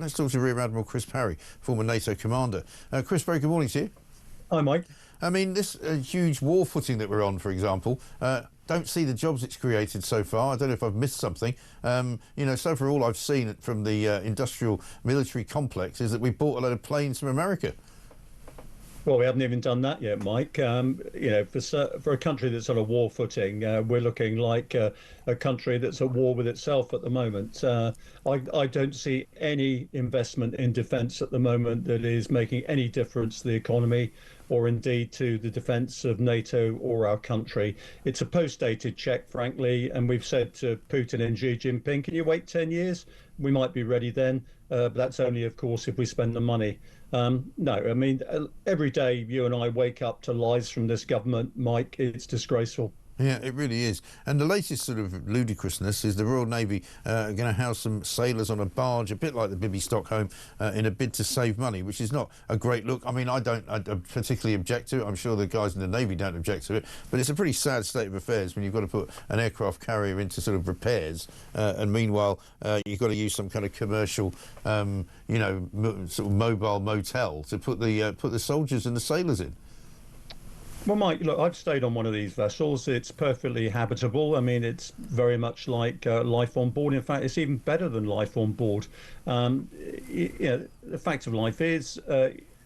Let's talk to Rear Admiral Chris Parry, former NATO commander. Chris, very good morning to you. Hi, Mike. I mean, this huge war footing that we're on, for example, don't see the jobs it's created so far. I don't know if I've missed something. You know, so far all I've seen from the industrial military complex is that we bought a load of planes from America. Well, we haven't even done that yet, Mike. You know, for a country that's on a war footing, we're looking like a country that's at war with itself at the moment. I don't see any investment in defence at the moment that is making any difference to the economy or indeed to the defence of NATO or our country. It's a post-dated check, frankly, and we've said to Putin and Xi Jinping, can you wait 10 years? We might be ready then, but that's only, of course, if we spend the money. No, I mean, every day you and I wake up to lies from this government, Mike. It's disgraceful. Yeah, it really is. And the latest sort of ludicrousness is the Royal Navy going to house some sailors on a barge, a bit like the Bibby Stockholm, in a bid to save money, which is not a great look. I mean, I don't particularly object to it. I'm sure the guys in the Navy don't object to it. But it's a pretty sad state of affairs when you've got to put an aircraft carrier into sort of repairs, and meanwhile you've got to use some kind of commercial, you know, sort of mobile motel to put the soldiers and the sailors in. Well, Mike, look, I've stayed on one of these vessels. It's perfectly habitable. I mean, it's very much like life on board. In fact, it's even better than life on board. You know, the fact of life is,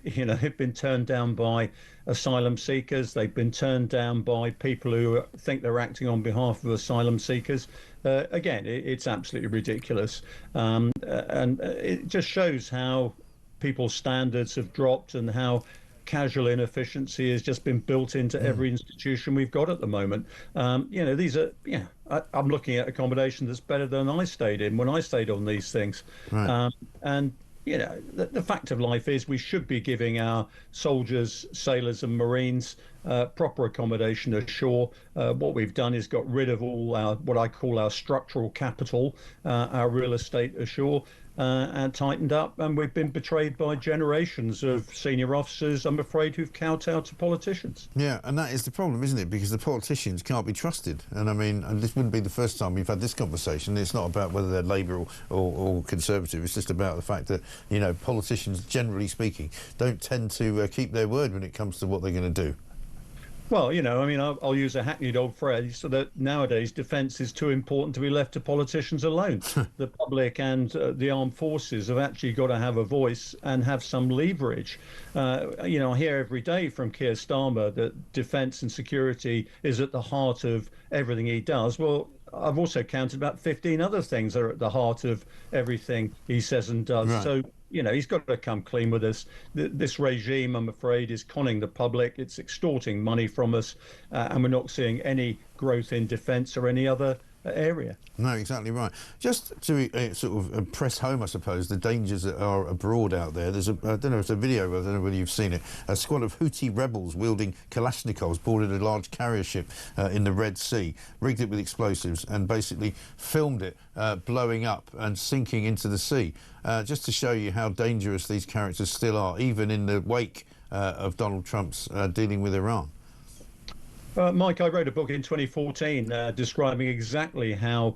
you know, they've been turned down by asylum seekers. They've been turned down by people who think they're acting on behalf of asylum seekers. Again, it's absolutely ridiculous. And it just shows how people's standards have dropped and how casual inefficiency has just been built into every institution we've got at the moment. You know, these are, yeah, I'm looking at accommodation that's better than I stayed in when I stayed on these things. Right. And, you know, the fact of life is we should be giving our soldiers, sailors and Marines proper accommodation ashore. What we've done is got rid of all our, what I call our structural capital, our real estate ashore, and tightened up, and we've been betrayed by generations of senior officers, I'm afraid, who've kowtowed to politicians. Yeah, and that is the problem, isn't it? Because the politicians can't be trusted. And I mean, and this wouldn't be the first time we've had this conversation. It's not about whether they're Labour or Conservative. It's just about the fact that, you know, politicians, generally speaking, don't tend to keep their word when it comes to what they're going to do. Well, you know, I mean, I'll use a hackneyed old phrase, so that nowadays defence is too important to be left to politicians alone. The public and the armed forces have actually got to have a voice and have some leverage. You know, I hear every day from Keir Starmer that defence and security is at the heart of everything he does. Well, I've also counted about 15 other things that are at the heart of everything he says and does. Right. So, you know, he's got to come clean with us. This regime, I'm afraid, is conning the public. It's extorting money from us, and we're not seeing any growth in defence or any other area. No, exactly right. Just to sort of press home, I suppose, the dangers that are abroad out there. There's I don't know, it's a video, I don't know whether you've seen it. A squad of Houthi rebels wielding Kalashnikovs boarded a large carrier ship in the Red Sea, rigged it with explosives, and basically filmed it blowing up and sinking into the sea. Just to show you how dangerous these characters still are, even in the wake of Donald Trump's dealing with Iran. Mike, I wrote a book in 2014 describing exactly how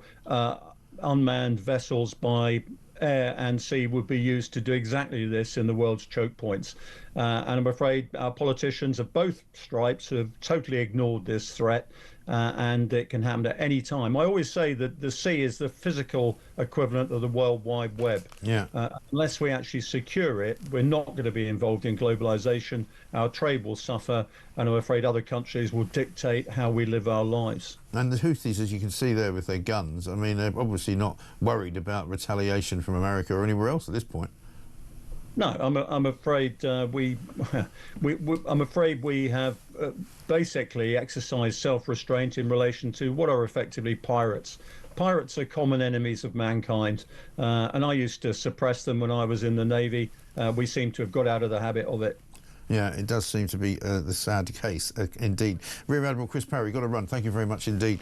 unmanned vessels by air and sea would be used to do exactly this in the world's choke points. And I'm afraid our politicians of both stripes have totally ignored this threat, and it can happen at any time. I always say that the sea is the physical equivalent of the World Wide Web. Yeah. Unless we actually secure it, we're not going to be involved in globalization. Our trade will suffer, and I'm afraid other countries will dictate how we live our lives. And the Houthis, as you can see there with their guns, I mean, they're obviously not worried about retaliation from America or anywhere else at this point. No, I'm afraid I'm afraid we have basically exercised self-restraint in relation to what are effectively pirates. Pirates are common enemies of mankind, and I used to suppress them when I was in the Navy. We seem to have got out of the habit of it. Yeah, it does seem to be the sad case, indeed. Rear Admiral Chris Parry, got to run. Thank you very much indeed.